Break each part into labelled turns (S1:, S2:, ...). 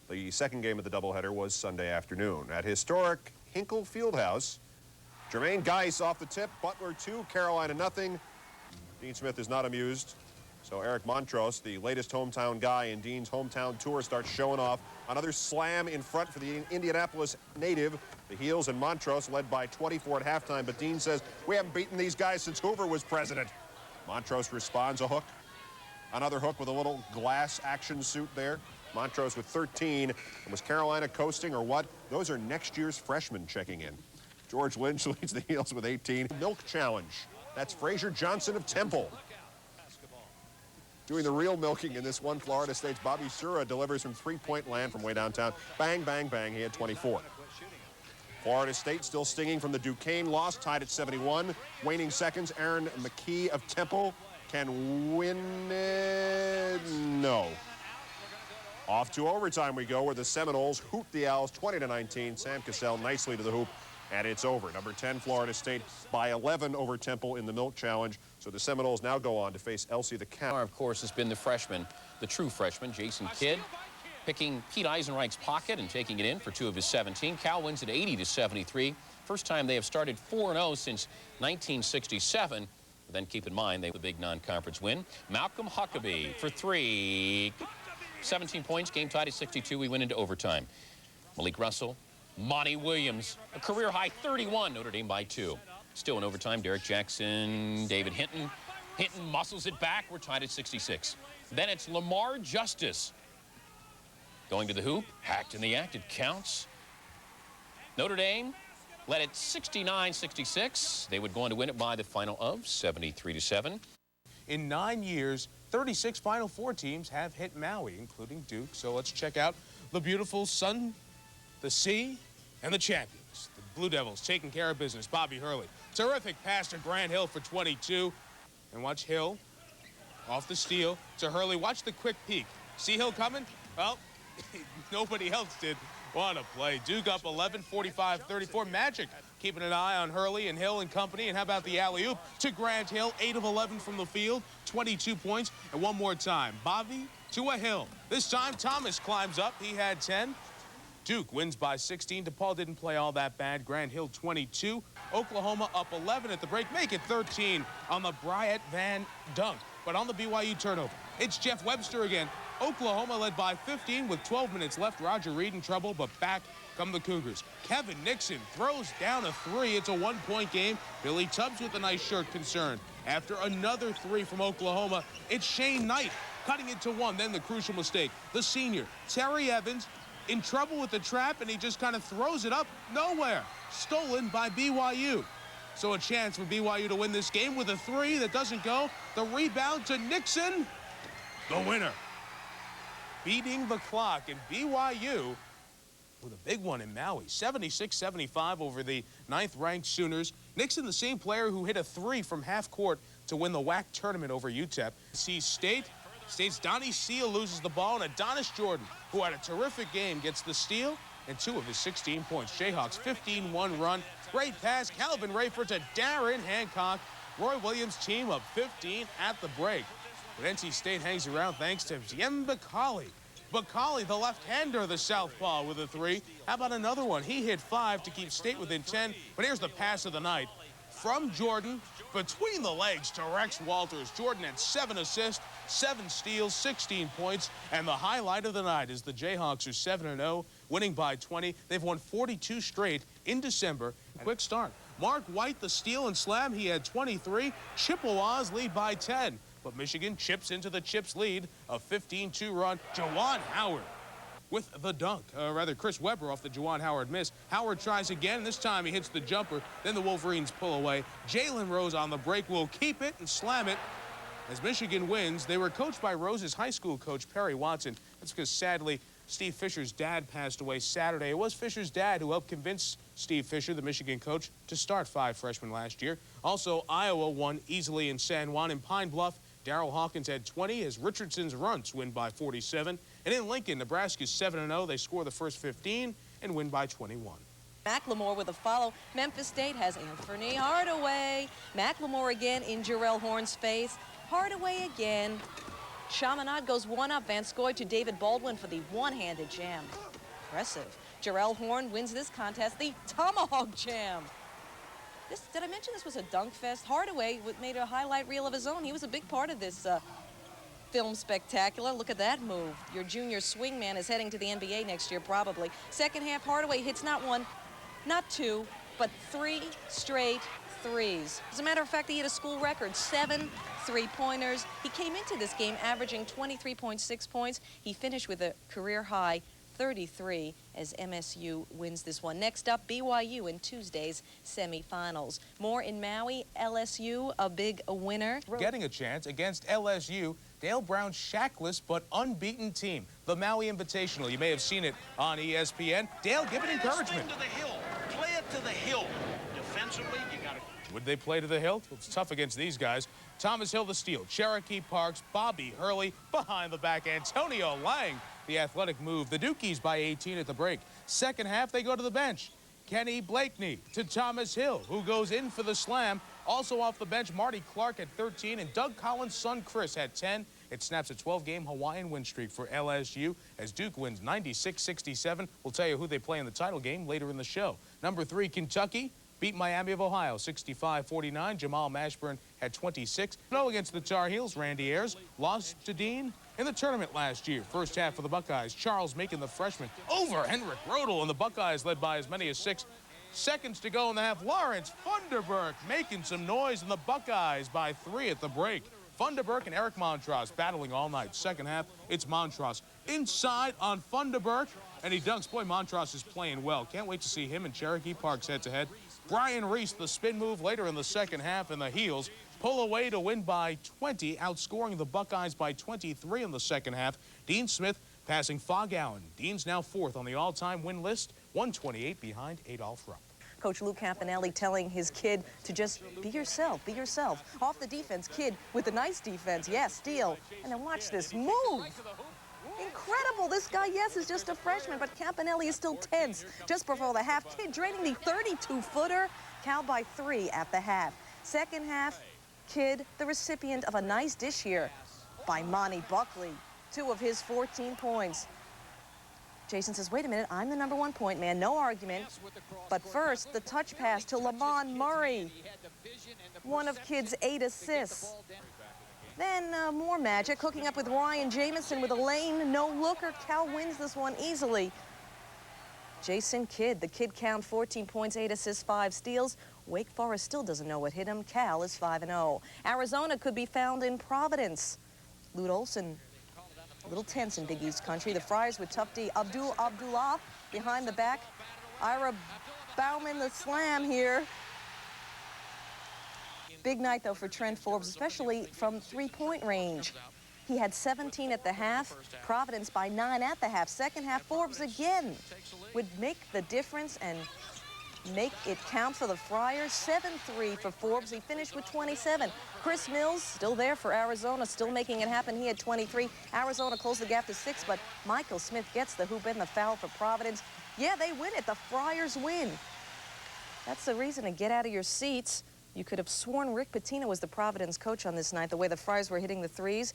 S1: The second game of the doubleheader was Sunday afternoon at historic Hinkle Fieldhouse. Jermaine Geis off the tip, Butler 2, Carolina nothing. Dean Smith is not amused. So Eric Montross, the latest hometown guy in Dean's hometown tour, starts showing off. Another slam in front for the Indianapolis native. The Heels and Montross led by 24 at halftime, but Dean says, we haven't beaten these guys since Hoover was president. Montross responds a hook. Another hook with a little glass action suit there. Montross with 13. And was Carolina coasting or what? Those are next year's freshmen checking in. George Lynch leads the Heels with 18. Milk challenge. That's Frazier Johnson of Temple. Doing the real milking in this one. Florida State's Bobby Sura delivers from three-point land from way downtown. Bang, bang, bang. He had 24. Florida State still stinging from the Duquesne loss, tied at 71. Waning seconds, Aaron McKee of Temple can win it. No. Off to overtime we go, where the Seminoles hoot the Owls 20-19. Sam Cassell nicely to the hoop, and it's over. Number 10, Florida State by 11 over Temple in the Milk Challenge. So the Seminoles now go on to face Elsie the Cat.
S2: Of course, has been the freshman, the true freshman, Jason Kidd, picking Pete Eisenreich's pocket and taking it in for 2 of his 17. Cal wins at 80-73. First time they have started 4-0 since 1967. But then keep in mind, they have the big non-conference win. Malcolm Huckabee for 3. 17 points, game tied at 62. We went into overtime. Malik Russell, Monty Williams, a career-high 31, Notre Dame by 2. Still in overtime, Derek Jackson, David Hinton. Hinton muscles it back. We're tied at 66. Then it's Lamar Justice going to the hoop, hacked in the act. It counts. Notre Dame led it 69-66. They would go on to win it by the final of 73-7.
S3: In 9 years, 36 Final Four teams have hit Maui, including Duke. So let's check out the beautiful sun, the sea, and the champions. The Blue Devils taking care of business. Bobby Hurley. Terrific pass to Grant Hill for 22. And watch Hill off the steal to Hurley. Watch the quick peek. See Hill coming? Well, nobody else did. What a play. Duke up 11, 45-34. Magic keeping an eye on Hurley and Hill and company. And how about the alley-oop to Grant Hill? 8 of 11 from the field, 22 points. And one more time, Bobby to a Hill. This time, Thomas climbs up. He had 10. Duke wins by 16. DePaul didn't play all that bad. Grant Hill 22. Oklahoma up 11 at the break. Make it 13 on the Bryant Van dunk. But on the BYU turnover, it's Jeff Webster again. Oklahoma led by 15 with 12 minutes left. Roger Reed in trouble, but back come the Cougars. Kevin Nixon throws down a 3. It's a 1-point game. Billy Tubbs with a nice shirt concern. After another 3 from Oklahoma, it's Shane Knight cutting it to 1. Then the crucial mistake. The senior, Terry Evans, in trouble with the trap, and he just kind of throws it up nowhere. Stolen by BYU. So a chance for BYU to win this game with a 3 that doesn't go. The rebound to Nixon, the winner. Beating the clock, and BYU with a big one in Maui. 76-75 over the 9th-ranked Sooners. Nixon, the same player who hit a 3 from half court to win the WAC tournament over UTEP. State's Donnie Seal loses the ball, and Adonis Jordan, who had a terrific game, gets the steal and 2 of his 16 points. Jayhawks 15-1 run. Great pass, Calvin Rayford to Darren Hancock. Roy Williams' team up 15 at the break. But NC State hangs around thanks to Diem Bacali. Bacali, the left-hander, the southpaw with a 3. How about another one? He hit 5 to keep State within 10. But here's the pass of the night. From Jordan, between the legs to Rex Walters. Jordan had 7 assists, 7 steals, 16 points. And the highlight of the night is the Jayhawks are 7-0, winning by 20. They've won 42 straight in December. Quick start. Mark White, the steal and slam. He had 23. Chippewas lead by 10. But Michigan chips into the Chips lead, a 15-2 run. Juwan Howard with the dunk. Chris Webber off the Juwan Howard miss. Howard tries again. This time he hits the jumper. Then the Wolverines pull away. Jalen Rose on the break will keep it and slam it as Michigan wins. They were coached by Rose's high school coach, Perry Watson. That's because, sadly, Steve Fisher's dad passed away Saturday. It was Fisher's dad who helped convince Steve Fisher, the Michigan coach, to start 5 freshmen last year. Also, Iowa won easily in San Juan. In Pine Bluff, Darrell Hawkins had 20 as Richardson's Runts win by 47. And in Lincoln, Nebraska's 7-0. They score the first 15 and win by 21.
S4: McLemore with a follow. Memphis State has Anthony Hardaway. McLemore again in Jarrell Horn's face. Hardaway again. Chaminade goes one up. Van Scoy to David Baldwin for the one-handed jam. Impressive. Jarrell Horn wins this contest, the Tomahawk Jam. Did I mention this was a dunk fest? Hardaway made a highlight reel of his own. He was a big part of this film spectacular. Look at that move. Your junior swingman is heading to the NBA next year, probably. Second half, Hardaway hits not one, not two, but 3 straight threes. As a matter of fact, he hit a school record, 7 3-pointers. He came into this game averaging 23.6 points. He finished with a career high 33 as MSU wins this one. Next up, BYU in Tuesday's semifinals. More in Maui, LSU, a big winner.
S3: Getting a chance against LSU, Dale Brown's shackless but unbeaten team. The Maui Invitational. You may have seen it on ESPN. Dale, give it encouragement.
S5: To the hill. Play it to the hill. Defensively, you got to...
S3: Would they play to the hill? It's tough against these guys. Thomas Hill the steal. Cherokee Parks, Bobby Hurley behind the back. Antonio Lang, the athletic move. The Dukies by 18 at the break. Second half, they go to the bench. Kenny Blakeney to Thomas Hill, who goes in for the slam. Also off the bench, Marty Clark at 13, and Doug Collins' son Chris at 10. It snaps a 12-game Hawaiian win streak for LSU as Duke wins 96-67. We'll tell you who they play in the title game later in the show. Number 3, Kentucky beat Miami of Ohio 65-49. Jamal Mashburn had 26. No against the Tar Heels. Randy Ayers lost to Dean in the tournament last year. First half for the Buckeyes. Charles making the freshman over Henrik Rodel, and the Buckeyes led by as many as 6 seconds to go in the half. Lawrence Funderburk making some noise, and the Buckeyes by 3 at the break. Funderburk and Eric Montross battling all night. Second half, it's Montross inside on Funderburk, and he dunks. Boy, Montross is playing well. Can't wait to see him and Cherokee Parks head-to-head. Brian Reese, the spin move later in the second half, and the Heels pull away to win by 20, outscoring the Buckeyes by 23 in the second half. Dean Smith passing Fog Allen. Dean's now 4th on the all-time win list, 128 behind Adolph Rupp.
S4: Coach Lou Campanelli telling his kid to just be yourself, be yourself. Off the defense, kid with a nice defense, yes, steal. And then watch this move. Incredible. This guy, yes, is just a freshman, but Campanelli is still tense. Just before the half, kid draining the 32-footer. Cal by 3 at the half. Second half, kid, the recipient of a nice dish here by Monty Buckley. 2 of his 14 points. Jason says, wait a minute, I'm the number 1 point man, no argument. But first, the touch pass to Lamon Murray. One of kid's 8 assists. Then more magic, hooking up with Ryan Jamison with a lane no-looker. Cal wins this one easily. Jason Kidd, the kid count 14 points, 8 assists, 5 steals. Wake Forest still doesn't know what hit him. Cal is 5-0. Arizona could be found in Providence. Lute Olson, a little tense in Big East country. The Friars with tough D. Abdullah behind the back. Ira Bauman the slam here. Big night, though, for Trent Forbes, especially from 3-point range. He had 17 at the half. Providence by 9 at the half. Second half, Forbes again would make the difference and make it count for the Friars. 7-3 for Forbes. He finished with 27. Chris Mills still there for Arizona, still making it happen. He had 23. Arizona closed the gap to 6, but Michael Smith gets the hoop and the foul for Providence. Yeah, they win it. The Friars win. That's the reason to get out of your seats. You could have sworn Rick Pitino was the Providence coach on this night, the way the Friars were hitting the threes.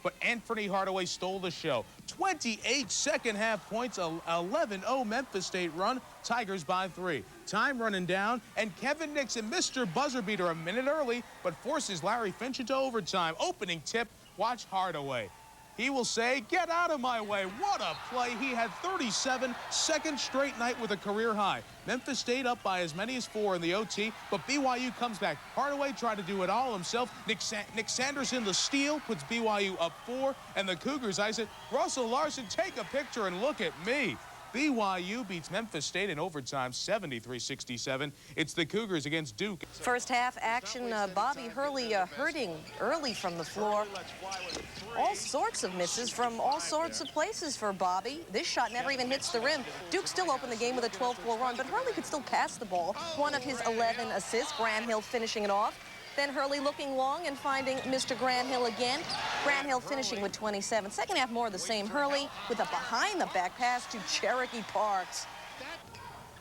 S3: But Anthony Hardaway stole the show. 28 second half points, 11-0 Memphis State run. Tigers by 3. Time running down, and Kevin Nixon, Mr. Buzzer Beater, a minute early, but forces Larry Finch into overtime. Opening tip, watch Hardaway. He will say, get out of my way. What a play. He had 37, second straight night with a career high. Memphis State up by as many as 4 in the OT, but BYU comes back. Hardaway tried to do it all himself. Nick Sanderson, the steal, puts BYU up 4, and the Cougars, I said, Russell Larson, take a picture and look at me. BYU beats Memphis State in overtime, 73-67. It's the Cougars against Duke.
S4: First half action, Bobby Hurley hurting early from the floor. All sorts of misses from all sorts of places for Bobby. This shot never even hits the rim. Duke still opened the game with a 12-4 run, but Hurley could still pass the ball. One of his 11 assists, Granhill finishing it off. Then Hurley looking long and finding Mr. Granhill again. Granhill finishing with 27. Second half, more of the same. Hurley with a behind-the-back pass to Cherokee Parks.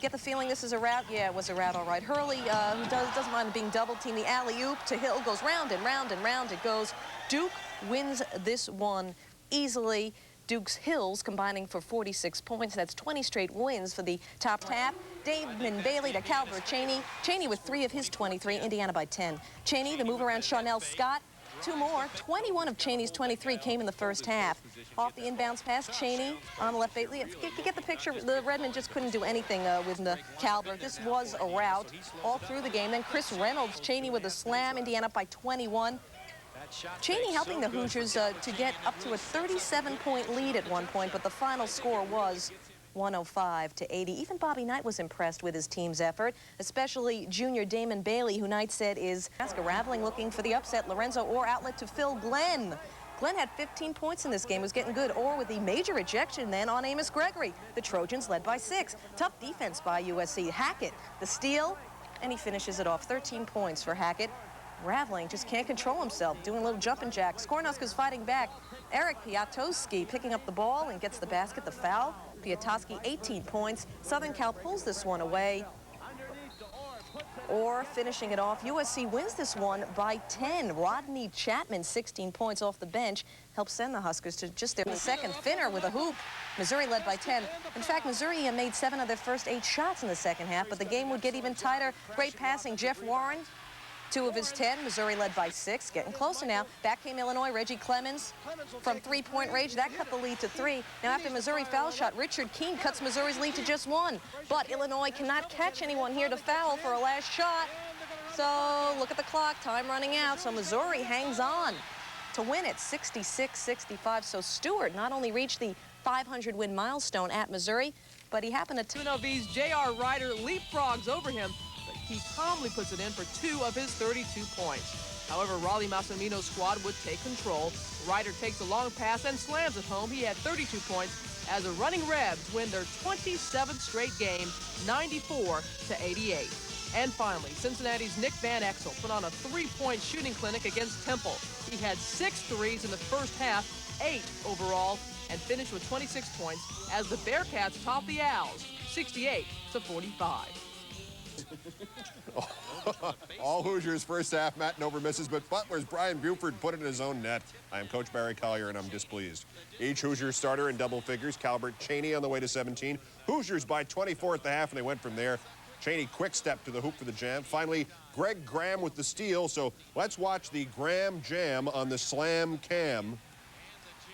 S4: Get the feeling this is a rout? Yeah, it was a rout, all right. Hurley, who doesn't mind being double-teamed, the alley-oop to Hill goes round and round and round it goes. Duke wins this one easily. Dukes Hills combining for 46 points. That's 20 straight wins for the top tap. Damon Bailey to Calvert Cheney. Cheney with 3 of his 23. Indiana by 10. Cheney, the move around Charnel Scott. 2 more. 21 of Cheney's 23 came in the first half. Off the inbounds pass, Cheney on the left. You get the picture. The Redmen just couldn't do anything with the Calvert. This was a rout all through the game. Then Chris Reynolds, Cheney with a slam. Indiana by 21. Cheney helping the Hoosiers to get up to a 37-point lead at one point, but the final score was 105-80. Even Bobby Knight was impressed with his team's effort, especially junior Damon Bailey, who Knight said is Raveling looking for the upset. Lorenzo Orr outlet to Phil Glenn. Glenn had 15 points in this game, was getting good. Orr with the major ejection then on Amos Gregory. The Trojans led by 6. Tough defense by USC. Hackett, the steal, and he finishes it off. 13 points for Hackett. Raveling just can't control himself, doing a little jumping jacks. Cornhuskers fighting back. Eric Piatoski picking up the ball and gets the basket, the foul. Piatoski, 18 points. Southern Cal pulls this one away. Or finishing it off, USC wins this one by 10. Rodney Chapman, 16 points off the bench, helps send the Huskers to just their second. Finner with a hoop. Missouri led by 10. In fact, Missouri made 7 of their first 8 shots in the second half, but the game would get even tighter. Great passing, Jeff Warren. 2 of his 10. Missouri led by 6. Getting closer now. Back came Illinois. Reggie Clemens from 3-point range. That cut the lead to 3. Now after Missouri foul shot, Richard Keene cuts Missouri's lead to just 1. But Illinois cannot catch anyone here to foul for a last shot. So look at the clock. Time running out. So Missouri hangs on to win it 66-65. So Stewart not only reached the 500-win milestone at Missouri, but he happened to...
S6: UNLV's J.R. Ryder leapfrogs over him. He calmly puts it in for 2 of his 32 points. However, Raleigh Massimino's squad would take control. Ryder takes a long pass and slams it home. He had 32 points as the Running Rebs win their 27th straight game, 94-88. And finally, Cincinnati's Nick Van Exel put on a 3-point shooting clinic against Temple. He had 6 threes in the first half, 8 overall, and finished with 26 points as the Bearcats top the Owls, 68-45.
S1: All Hoosiers first half, Matt Nover misses, but Butler's Brian Buford put it in his own net. I am Coach Barry Collier, and I'm displeased. Each Hoosier starter in double figures. Calvert Cheney on the way to 17. Hoosiers by 24 at the half, and they went from there. Cheney quick step to the hoop for the jam. Finally, Greg Graham with the steal. So let's watch the Graham jam on the Slam Cam.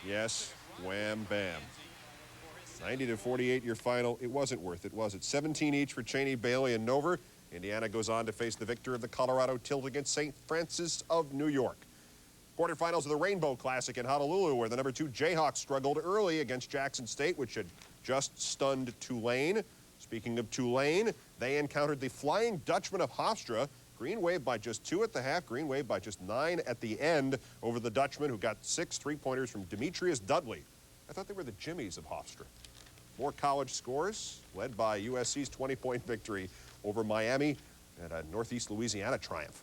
S1: Yes, wham, bam. 90-48 your final. It wasn't worth it, was it? 17 each for Cheney, Bailey, and Nover. Indiana goes on to face the victor of the Colorado Tilt against St. Francis of New York. Quarterfinals of the Rainbow Classic in Honolulu, where the number 2 Jayhawks struggled early against Jackson State, which had just stunned Tulane. Speaking of Tulane, they encountered the Flying Dutchman of Hofstra. Green Wave by just 2 at the half. Green Wave by just 9 at the end over the Dutchman, who got 6 three-pointers from Demetrius Dudley. I thought they were the Jimmies of Hofstra. More college scores, led by USC's 20-point victory over Miami and a Northeast Louisiana triumph.